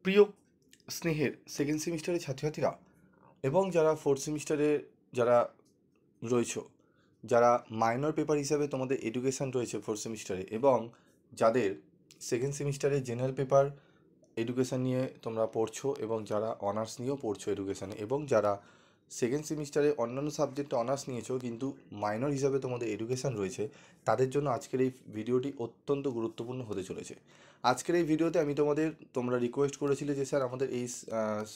প্রিয় স্নেহের সেকেন্ড সেমিস্টারের ছাত্রছাত্রীরা এবং যারা ফোর্থ সেমিস্টারে যারা রয়েছো, যারা মাইনর পেপার হিসাবে তোমাদের এডুকেশান রয়েছে ফোর্থ সেমিস্টারে, এবং যাদের সেকেন্ড সেমিস্টারে জেনারেল পেপার এডুকেশান নিয়ে তোমরা পড়ছো, এবং যারা অনার্স নিয়েও পড়ছো এডুকেশানে, এবং যারা সেকেন্ড সেমিস্টারে অন্যান্য সাবজেক্টে অনার্স নিয়েছো কিন্তু মাইনর হিসাবে তোমাদের এডুকেশান রয়েছে, তাদের জন্য আজকের এই ভিডিওটি অত্যন্ত গুরুত্বপূর্ণ হতে চলেছে। আজকের এই ভিডিওতে আমি তোমরা রিকোয়েস্ট করেছিলে যে স্যার আমাদের এই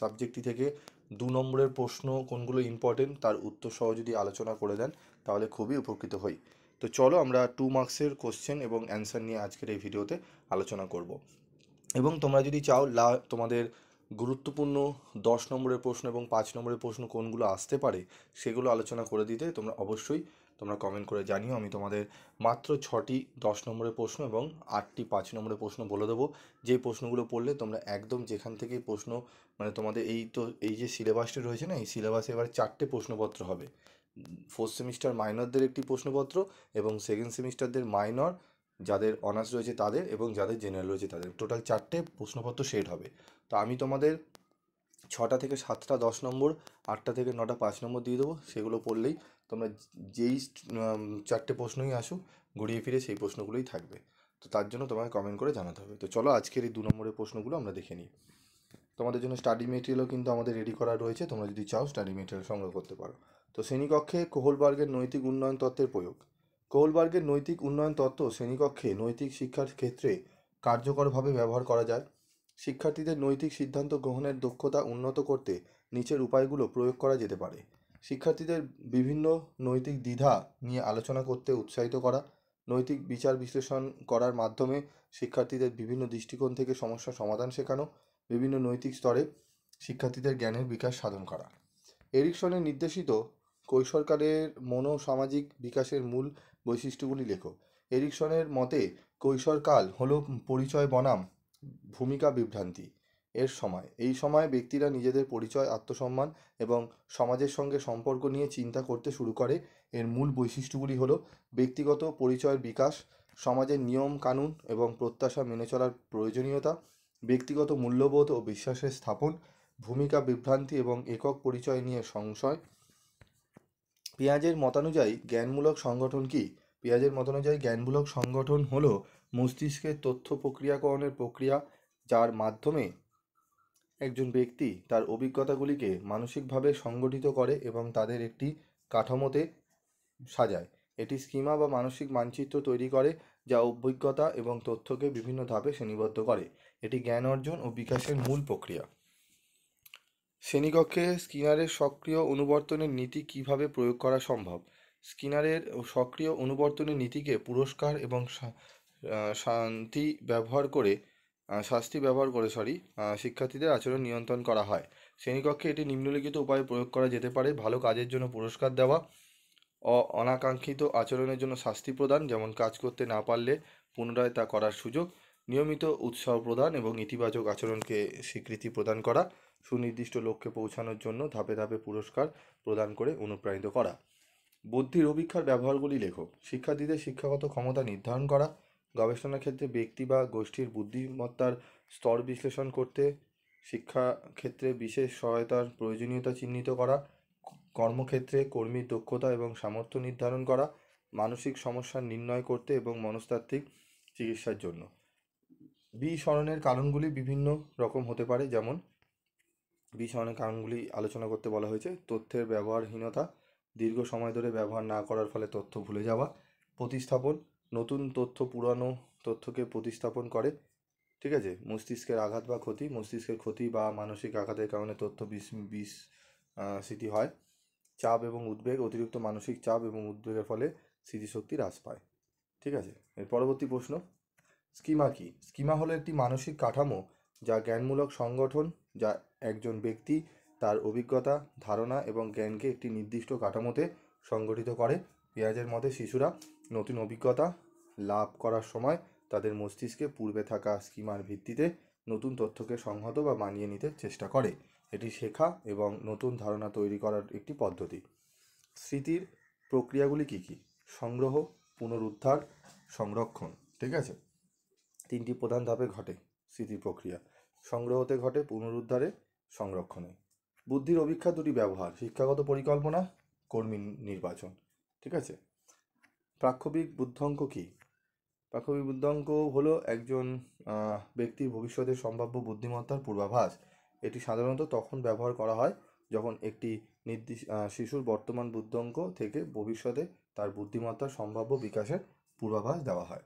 সাবজেক্টটি থেকে 2 নম্বরের প্রশ্ন কোনগুলো ইম্পর্টেন্ট তার উত্তর সহ যদি আলোচনা করে দেন তাহলে খুবই উপকৃত হই। তো চলো আমরা 2 মার্কসের কোশ্চেন এবং অ্যান্সার নিয়ে আজকের এই ভিডিওতে আলোচনা করব। এবং তোমরা যদি চাও তোমাদের গুরুত্বপূর্ণ 10 নম্বরের প্রশ্ন এবং 5 নম্বরের প্রশ্ন কোনগুলো আসতে পারে সেগুলো আলোচনা করে দিতে তোমরা কমেন্ট করে জানিও। আমি তোমাদের মাত্র 6টি 10 নম্বরের প্রশ্ন এবং 8টি 5 নম্বরের প্রশ্ন বলে দেবো, যে প্রশ্নগুলো পড়লে তোমরা একদম যেখান থেকেই প্রশ্ন, মানে তোমাদের এই যে সিলেবাসটা রয়েছে না, এই সিলেবাসে এবার 4টে প্রশ্নপত্র হবে। ফোর্থ সেমিস্টার মাইনরদের একটি প্রশ্নপত্র, এবং সেকেন্ড সেমিস্টারদের মাইনর যাদের অনার্স রয়েছে তাদের, এবং যাদের জেনারেল রয়েছে তাদের, টোটাল 4টে প্রশ্নপত্র সেট হবে। তো আমি তোমাদের 6টা থেকে 7টা 10 নম্বর, 8টা থেকে 9টা 5 নম্বর দিয়ে দেবো। সেগুলো পড়লেই তোমরা যেই 4টে প্রশ্নই আসুক ঘুরিয়ে ফিরে সেই প্রশ্নগুলোই থাকবে। তো তার জন্য তোমাকে কমেন্ট করে জানাতে হবে। তো চলো আজকের এই 2 নম্বরের প্রশ্নগুলো আমরা দেখে নিই। তোমাদের জন্য স্টাডি মেটেরিয়ালও কিন্তু আমাদের রেডি করা রয়েছে, তোমরা যদি চাও স্টাডি মেটেরিয়াল সংগ্রহ করতে পারো। তো শ্রেণীকক্ষে কোহলবার্গের নৈতিক উন্নয়ন তত্ত্বের প্রয়োগ। কোহলবার্গের নৈতিক উন্নয়ন তত্ত্ব শ্রেণীকক্ষে নৈতিক শিক্ষার ক্ষেত্রে কার্যকরভাবে ব্যবহার করা যায়। শিক্ষার্থীদের নৈতিক সিদ্ধান্ত গ্রহণের দক্ষতা উন্নত করতে নিচের উপায়গুলো প্রয়োগ করা যেতে পারে। শিক্ষার্থীদের বিভিন্ন নৈতিক দ্বিধা নিয়ে আলোচনা করতে উৎসাহিত করা, নৈতিক বিচার বিশ্লেষণ করার মাধ্যমে শিক্ষার্থীদের বিভিন্ন দৃষ্টিকোণ থেকে সমস্যার সমাধান শেখানো, বিভিন্ন নৈতিক স্তরে শিক্ষার্থীদের জ্ঞানের বিকাশ সাধন করা। এরিকসনের নির্দেশিত কৈশোরকালের মনোসামাজিক বিকাশের মূল বৈশিষ্ট্যগুলি লেখো। এরিকসনের মতে কৈশোরকাল হলো পরিচয় বনাম ভূমিকা বিভ্রান্তি এই সময় ব্যক্তিরা নিজেদের পরিচয়, আত্মসম্মান এবং সমাজের সঙ্গে সম্পর্ক নিয়ে চিন্তা করতে শুরু করে। এর মূল বৈশিষ্ট্যগুলি হলো ব্যক্তিগত পরিচয়ের বিকাশ, সমাজের নিয়ম কানুন এবং প্রত্যাশা মেনে চলার প্রয়োজনীয়তা, ব্যক্তিগত মূল্যবোধ ও বিশ্বাসের স্থাপন, ভূমিকা বিভ্রান্তি এবং একক পরিচয় নিয়ে সংশয়। পেঁয়াজের মতানুযায়ী জ্ঞানমূলক সংগঠন কি? পেঁয়াজের মতানুযায়ী জ্ঞানমূলক সংগঠন হলো মস্তিষ্কের তথ্য প্রক্রিয়াকরণের প্রক্রিয়া, যার মাধ্যমে একজন ব্যক্তি তার অভিজ্ঞতাগুলিকে মানসিকভাবে সংগঠিত করে এবং তাদের একটি কাঠামোতে সাজায়। এটি স্কিমা বা মানসিক মানচিত্র তৈরি করে, যা অভিজ্ঞতা এবং তথ্যকে বিভিন্ন ধাপে শ্রেণীবদ্ধ করে। এটি জ্ঞান অর্জন ও বিকাশের মূল প্রক্রিয়া। শ্রেণীকক্ষে স্কিনারের সক্রিয় অনুবর্তনের নীতি কিভাবে প্রয়োগ করা সম্ভব? স্কিনারের সক্রিয় অনুবর্তনের নীতিকে পুরস্কার এবং শাস্তি ব্যবহার করে শিক্ষার্থীদের আচরণ নিয়ন্ত্রণ করা হয়। শ্রেণীকক্ষে এটি নিম্নলিখিত উপায়ে প্রয়োগ করা যেতে পারে: ভালো কাজের জন্য পুরস্কার দেওয়া, অনাকাঙ্ক্ষিত আচরণের জন্য শাস্তি প্রদান, যেমন কাজ করতে না পারলে পুনরায় তা করার সুযোগ, নিয়মিত উৎসাহ প্রদান এবং ইতিবাচক আচরণকে স্বীকৃতি প্রদান করা, সুনির্দিষ্ট লক্ষ্যে পৌঁছানোর জন্য ধাপে ধাপে পুরস্কার প্রদান করে অনুপ্রাণিত করা। বুদ্ধির অভিক্ষার ব্যবহারগুলি লেখো। শিক্ষার্থীদের শিক্ষাগত ক্ষমতা নির্ধারণ করা, গবেষণার ক্ষেত্রে ব্যক্তি বা গোষ্ঠীর বুদ্ধিমত্তার স্তর বিশ্লেষণ করতে শিক্ষাক্ষেত্রে বিশেষ সহায়তার প্রয়োজনীয়তা চিহ্নিত করা, কর্মক্ষেত্রে কর্মীর দক্ষতা এবং সামর্থ্য নির্ধারণ করা, মানসিক সমস্যা নির্ণয় করতে এবং মনস্তাত্ত্বিক চিকিৎসার জন্য। বিস্মরণের কারণগুলি বিভিন্ন রকম হতে পারে, যেমন বিস্মরণের কারণগুলি আলোচনা করতে বলা হয়েছে: তথ্যের ব্যবহারহীনতা, দীর্ঘ সময় ধরে ব্যবহার না করার ফলে তথ্য ভুলে যাওয়া, প্রতিস্থাপন, নতুন তথ্য পুরানো তথ্যকে প্রতিস্থাপন করে, ঠিক আছে, মস্তিষ্কের আঘাত বা ক্ষতি, মস্তিষ্কের ক্ষতি বা মানসিক আঘাতের কারণে তথ্য বিস্মৃতি হয়, চাপ এবং উদ্বেগ, অতিরিক্ত মানসিক চাপ এবং উদ্বেগের ফলে স্মৃতিশক্তি হ্রাস পায়। ঠিক আছে, এর পরবর্তী প্রশ্ন, স্কিমা কি? স্কিমা হলো একটি মানসিক কাঠামো যা জ্ঞানমূলক সংগঠন, যা একজন ব্যক্তি তার অভিজ্ঞতা, ধারণা এবং জ্ঞানকে একটি নির্দিষ্ট কাঠামোতে সংগঠিত করে। পেঁয়াজের মতে শিশুরা নতুন অভিজ্ঞতা লাভ করার সময় তাদের মস্তিষ্কে পূর্বে থাকা স্কিমার ভিত্তিতে নতুন তথ্যকে সংহত বা মানিয়ে নিতে চেষ্টা করে। এটি শেখা এবং নতুন ধারণা তৈরি করার একটি পদ্ধতি। স্মৃতির প্রক্রিয়াগুলি কী কী? সংগ্রহ, পুনরুদ্ধার, সংরক্ষণ। ঠিক আছে, 3টি প্রধান ধাপে ঘটে স্মৃতির প্রক্রিয়া। সংগ্রহ হতে ঘটে পুনরুদ্ধারে, সংরক্ষণে। বুদ্ধির অভিক্ষা দুটি ব্যবহার, শিক্ষাগত পরিকল্পনা, কর্মী নির্বাচন। ঠিক আছে। প্রাক্ষবিক বুদ্ধাঙ্ক কী? প্রাক্ষবিক বুদ্ধাঙ্ক হলো একজন ব্যক্তির ভবিষ্যতের সম্ভাব্য বুদ্ধিমত্তার পূর্বাভাস। এটি সাধারণত তখন ব্যবহার করা হয় যখন একটি নির্দিষ্ট শিশুর বর্তমান বুদ্ধাঙ্ক থেকে ভবিষ্যতে তার বুদ্ধিমত্তার সম্ভাব্য বিকাশের পূর্বাভাস দেওয়া হয়।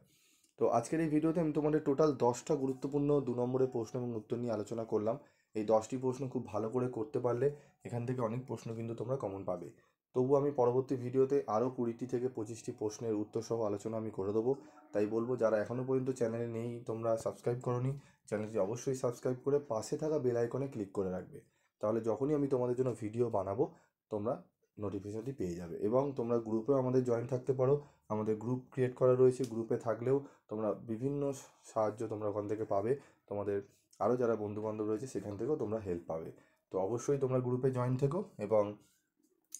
তো আজকের এই ভিডিওতে আমি তোমাদের টোটাল 10টা গুরুত্বপূর্ণ 2 নম্বরের প্রশ্ন এবং উত্তর নিয়ে আলোচনা করলাম। এই 10টি প্রশ্ন খুব ভালো করে করতে পারলে এখান থেকে অনেক প্রশ্ন কিন্তু তোমরা কমন পাবে। তবু আমি পরবর্তী ভিডিওতে আরও 20টি থেকে 25টি প্রশ্নের উত্তর সহ আলোচনা আমি করে দেবো। তাই বলবো, যারা এখনও পর্যন্ত চ্যানেলে নেই, তোমরা সাবস্ক্রাইব করোনি, চ্যানেলটি অবশ্যই সাবস্ক্রাইব করে পাশে থাকা বেল আইকনে ক্লিক করে রাখবে। তাহলে যখনই আমি তোমাদের জন্য ভিডিও বানাবো তোমরা নোটিফিকেশনটি পেয়ে যাবে। এবং তোমরা গ্রুপেও আমাদের জয়েন থাকতে পারো। আমাদের গ্রুপ ক্রিয়েট করা রয়েছে। গ্রুপে থাকলেও তোমরা বিভিন্ন সাহায্য তোমরা ওখান থেকে পাবে। তোমাদের আরও যারা বন্ধুবান্ধব রয়েছে সেখান থেকেও তোমরা হেল্প পাবে। তো অবশ্যই তোমরা গ্রুপে জয়েন থেকো এবং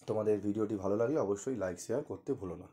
তোমাদের ভিডিওটি ভালো লাগলে অবশ্যই লাইক শেয়ার করতে ভুলো না।